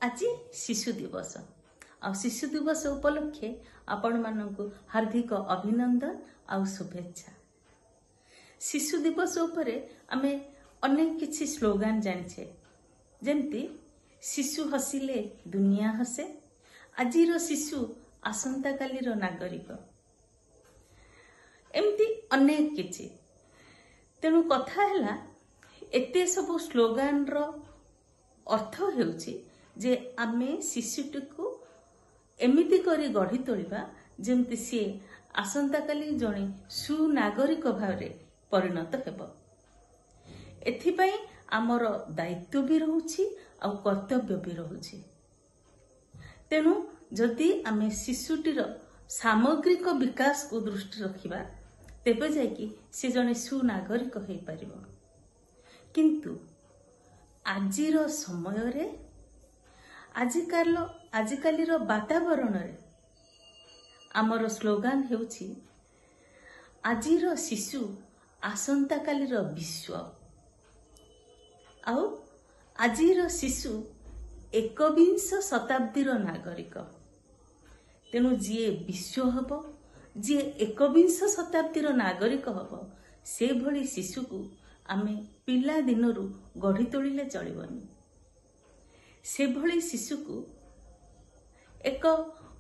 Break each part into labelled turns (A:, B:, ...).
A: आज शिशु दिवस आ शिशु दिवस उपलक्षे आपण मानक हार्दिक अभिनंदन आ शुभेच्छा। शिशु दिवस उपरे आमे अनेक किछि स्लोगान जानिछे, जेमती शिशु हसिले दुनिया हसे, आजिर शिशु आसंता कालीर नागरिक, एमती अनेक किछि। तेणु कथा हैला एते सब स्लोगान रो अर्थ हेउछि जे आमे शिशुटी को एमिति करी गढ़ी तोलिबा जेमती सी आसंता काली जणे सुनागरिक भावरे परिणत हेबो। एथिपाई आमर दायित्व भी रहुछि आ कर्तव्य भी रहुछि। तेणु जदि आमे शिशुटीर सामग्रिक विकास को दृष्टि रखिबा तेबे जायकि से जणे सुनागरिक होई परिबो। किंतु आजिर समय रे आजिकालीर वातावरण रे आमर स्लोगान हेउछि आजिर शिशु आसंता कालीर विश्व, आउ आजिर शिशु 21 शताब्दीर नागरिक। तेणु जी विश्व हबो, जी 21 शताब्दीर नागरिक हबो, से भली शिशु को आमे पिला दिनरू गढ़ी तोलिले चलिबनी। से भली शिशु को एक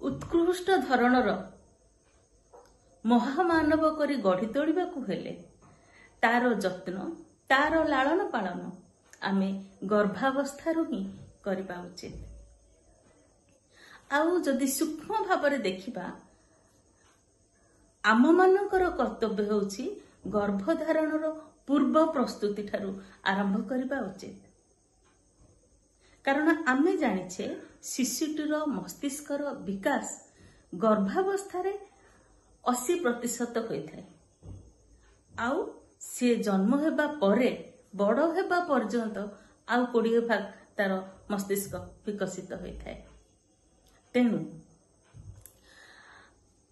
A: उत्कृष्ट धरणर महामानव करी गढ़ी तोलिबाकू हेले तार जत्न, तार लालन पालन आमे गर्भावस्थारू ही करिबा उचित। आउ जदि सूक्ष्म भावरे देखिबा आम मानकर कर्तव्य होउछि गर्भधारणर पूर्व प्रस्तुति ठारू आरंभ करिबा उचित। कारण आमे जानिछे शिशुटीर मस्तिष्कर विकास गर्भावस्थारे 80% होइथाय, आउ से जन्म हेबा परे बड़ हेबा पर्यंत आउ 20% तार मस्तिष्क विकसित होइथाय। तेणु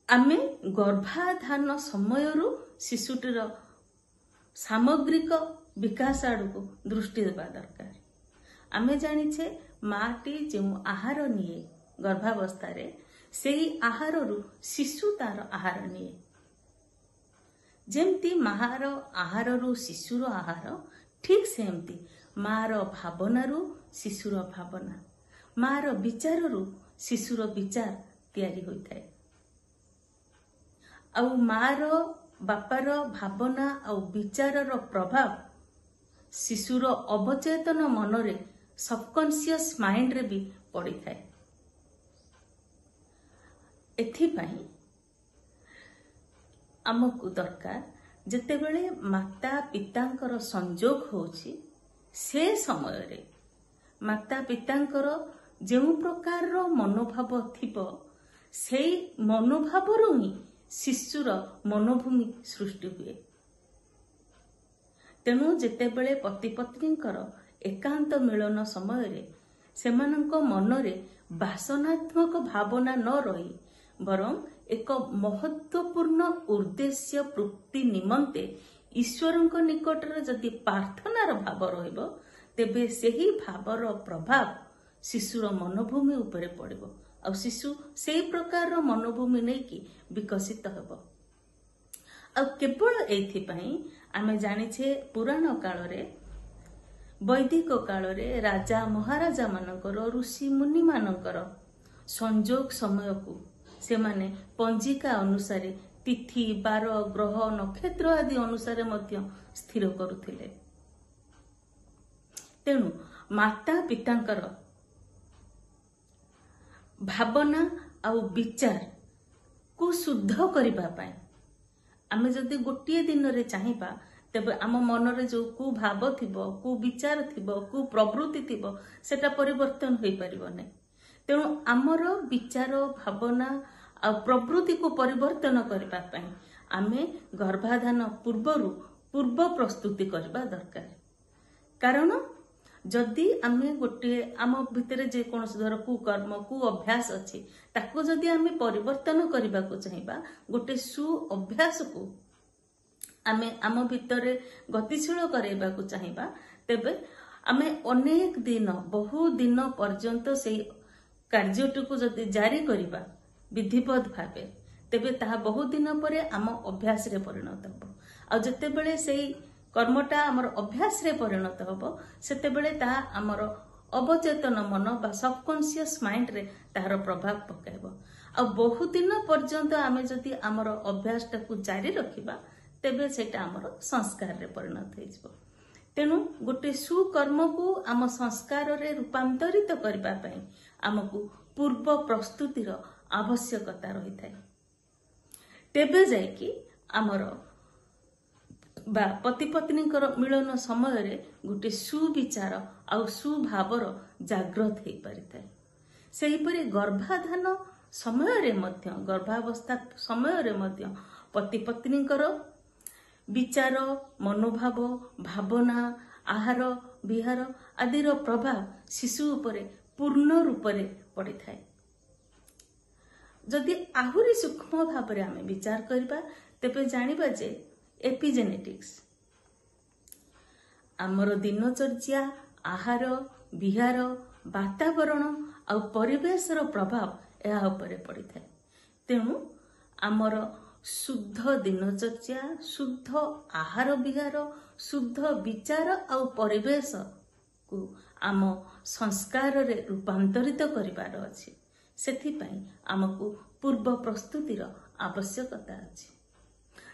A: आमे गर्भाधान समयरू शिशुटीर सामग्रिक विकास आड़को दृष्टि देबा दरकार। आमे जानिछे माटी जो आहार निये गर्भावस्थारे सेही आहाररू शिशु तार आहार निये। जेमती मार आहाररू शिशुर आहार, ठीक सेमती मार भावनारू शिशुर भावना, मार विचाररू शिशुर विचार तैयारी होइथाय। आउ मार बापार भावना आउ विचारर प्रभाव शिशुर अवचेतन मनरे सबकॉन्शियस माइंड रे भी पड़ी थाए। एथिपाई आमको दरकार जेतेबेले माता पितांकर संजोग होछि से समय रे माता पितांकर जेउ प्रकार रो मनोभाव थिबो सेई मनोभाव रो ही शिशुर मनोभूमि सृष्टि हुए। तेणु जेतेबेले पति पत्नींकर एकांत मिलन समय रे सेमानंक मनरे वासनात्मक भावना न रही बरं एक महत्वपूर्ण उद्देश्य प्राप्ति निमंते ईश्वरंक निकटरे जदि प्रार्थनार भाव रहिबो तेबे सेही भावर प्रभाव शिशुर मनोभूमि उपरे पड़िबो आ शिशु सेही प्रकार मनोभूमि नै कि विकसित हेबो। आ केवल एथिपाई आमे जानिछे पुराण काल रे वैदिक काल रे राजा महाराजा मानकर ऋषि मुनि मानकर संजोग समय को से माने पंजिका अनुसारे तिथि बार ग्रह नक्षत्र आदि अनुसारे मध्य स्थिर करुथिले। तेणु माता पितांकर भावना आउ विचार को शुद्ध करिबा पाए आमे जदि गोटिए दिन रे चाहिबा तेबे आम मनरे जो कु भाव थिबो, कु विचार थिबो, कु प्रवृत्ति थिबो सेटा परिवर्तन होई परिबो नै। तेणु आमर विचार भावना आ प्रवृत्ति को परिवर्तन करबा पई आमे गर्भाधान पूर्व प्रस्तुति करबा दरकार। कारण जदि आमे गोटे आम भितरे जे कोनस धर कुकर्म कु अभ्यास अछि ताको जदि आमे परिवर्तन करबा को चाहिबा गोटे सु अभ्यास को आमे आम भितरे गतिशील करैबा को चाहिबा तेबे आमे अनेक दिन बहु दिन पर्यंत से कार्यटुकु जदि जारी करिबा विधिवत भावे तेबे ताहा बहु दिन परे आम अभ्यास रे परिणत हो आ जते बेले सेई कर्मटा आमर अभ्यास रे परिणत हो सेते बेले ताहा आमर अवचेतन मन बा सबकॉन्शियस माइंड रे ताहार प्रभाव पकाइबो आ बहु दिन पर्यंत आमे जदि आमर अभ्यास टाकु जारी रखिबा तेबे सेटा आमर संस्कार रे परिणत होइजबो। तेणु गोटे सुकर्म को आम संस्कार रे रूपांतरित करबा पई आमको पूर्व प्रस्तुतिर आवश्यकता रही थाए। तेबे जाय कि आमर बा पति पत्नी मिलन समय रे गोटे सुविचार आ सुभावर जागृत हो पारि थाए। सेहीपरि गर्भाधान समय रे मध्य गर्भावस्था समय रे मध्य पति पत्नी विचार मनोभाव भावना आहार विहार आदिर प्रभाव शिशु उपरे पूर्ण रूप से पड़ी थाए। जदि आहुरी सूक्ष्म भाव में आमे विचार करबा तेबे जानिबा जे एपिजेनेटिक्स आमर दिनचर्या आहार विहार वातावरण आ परिवेश रो प्रभाव या उपरे पड़ी थाए। तेणु आमर शुद्ध दिनचर्या शुद्ध आहार विहार शुद्ध विचार आ परिवेश को आम संस्कार रे रूपांतरित करिवार अछि। सेथिपई आमको पूर्व प्रस्तुतिर आवश्यकता अछि।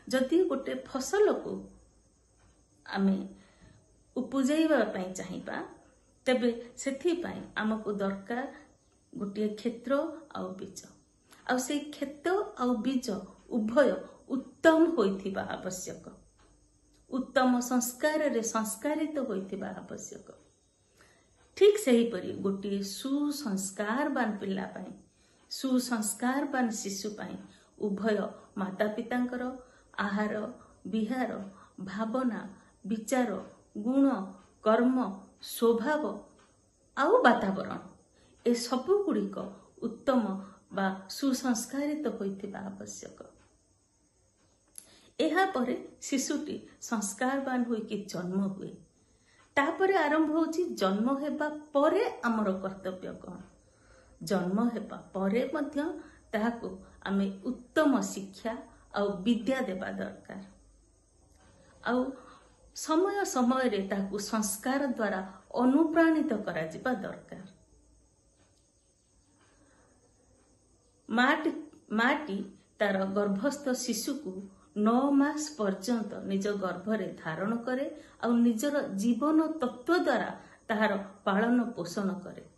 A: जदि गोटे फसल को आमे उपजैबा पई चाहिबा तेबे सेथिपई आमको दरकार गोटे क्षेत्र आ बीज आ से क्षेत्र आ बीज उभय उत्तम होइथिबा आवश्यक उत्तम संस्कार रे संस्कारित होइथिबा आवश्यक। ठीक सही परी गोटे सुसंस्कारवान पिला पाई सुसंस्कारवान शिशु पाई उभय माता पितांकर आहार विहार भावना विचार गुण कर्म स्वभाव आउ वातावरण ए सबु गुड़िक उत्तम बा सुसंस्कारित होइथिबा आवश्यक। एहा परे शिशुटी संस्कारवान होइकि जन्म हुए तापरे आरंभ होची जन्म हेबा परे आमर कर्तव्य कौन जन्म हेबा परे मध्य ताहाको आमे उत्तम शिक्षा आ विद्या देबा दरकार आ समय समय रे ताहाको संस्कार द्वारा अनुप्राणित करा जिबा दरकार। माटी तार गर्भस्थ शिशु को 9 मास पर्यंत निज गर्भरे धारण करे और निजर जीवन तत्व द्वारा ताहार पालन पोषण करे।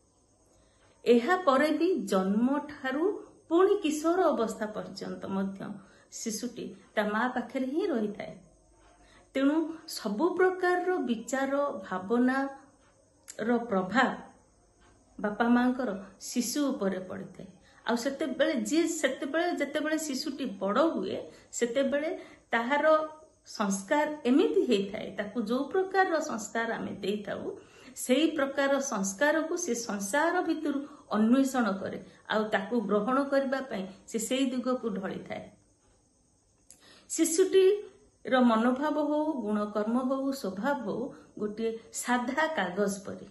A: एहा परे भी जन्म ठारू पुणी किशोर अवस्था पर्यंत मध्य शिशुटी ता माँ पाखरे ही रही थाए। तेणु सबु प्रकार रो विचार भावना रो प्रभाव बापा मांकर शिशु उपरे पड़ी थाए। आ जेतेबेले शिशुटी बड़ हुए सेतेबेले ताहार संस्कार एमिति हेई थाए ताकू जो प्रकार संस्कार आमे देई थाउ सेही प्रकार संस्कार को से संसार भितर अन्वेषण करे आ ताकू ग्रहण करबा पई से सेही दिग को ढली थाए। शिशुटी रो मनोभाव हो गुण कर्म हो स्वभाव हो गोटे साधा कागज परी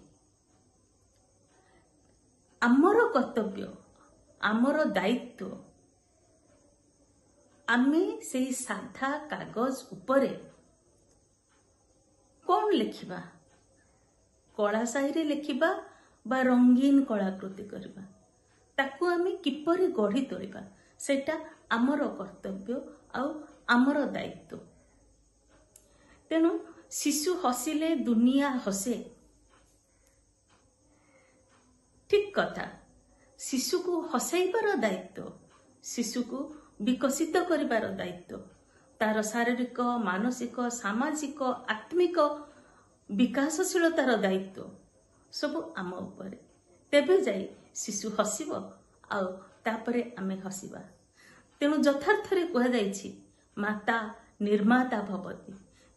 A: आमर कर्तव्य आमर दायित्व आमे से साधा कागज उपरे कौन लिखिबा कला साहिरे लिखिबा बा रंगीन कलाकृति करबा ताकू आमे किपरि गढ़ी तोलिबा सेटा आमर कर्तव्य आ आमर दायित्व। तेणु शिशु हसिले दुनिया हसे ठीक कथा शिशु को हसैबार दायित्व शिशु को विकसित करिबार दायित्व तार शारीरिक मानसिक सामाजिक आत्मिक विकासशीलतार दायित्व सब आम उपरे तेबे जाई शिशु हसिबो आ तापरे आमे हसिबा। तेणु यथार्थरे कह जाइछि माता निर्माता भवति।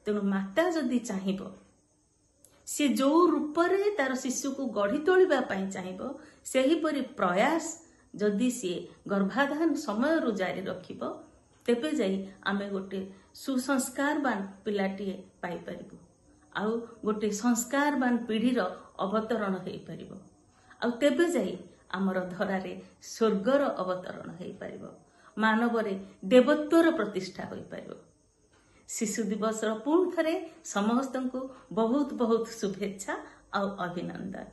A: तेणु माता जदि चाहिबो से जो रूप रे तार शिशु को गढ़ी तोलिबा पई चाहिबो सेही परि प्रयास जदि सी गर्भाधान समय रु जारी रखिबो तेबे जाई आमे गोटे सुसंस्कारवान पिलाटीए पाई परिबो ଆଉ ଗୋଟେ ସଂସ୍କାରବାନ ପିଢ଼ିର ଅବତରଣ ହେଇପାରିବ। ଆଉ ତେବେ ଯାଇ ଆମର ଧରାରେ ସ୍ୱର୍ଗର ଅବତରଣ ହେଇପାରିବ, ମାନବରେ ଦେବତ୍ୱର ପ୍ରତିଷ୍ଠା ହୋଇପାରିବ। ଶିଶୁ ଦିବସର ପୁଣି ଥରେ ସମସ୍ତଙ୍କୁ ବହୁତ ବହୁତ ଶୁଭେଚ୍ଛା ଆଉ ଅଭିନନ୍ଦନ।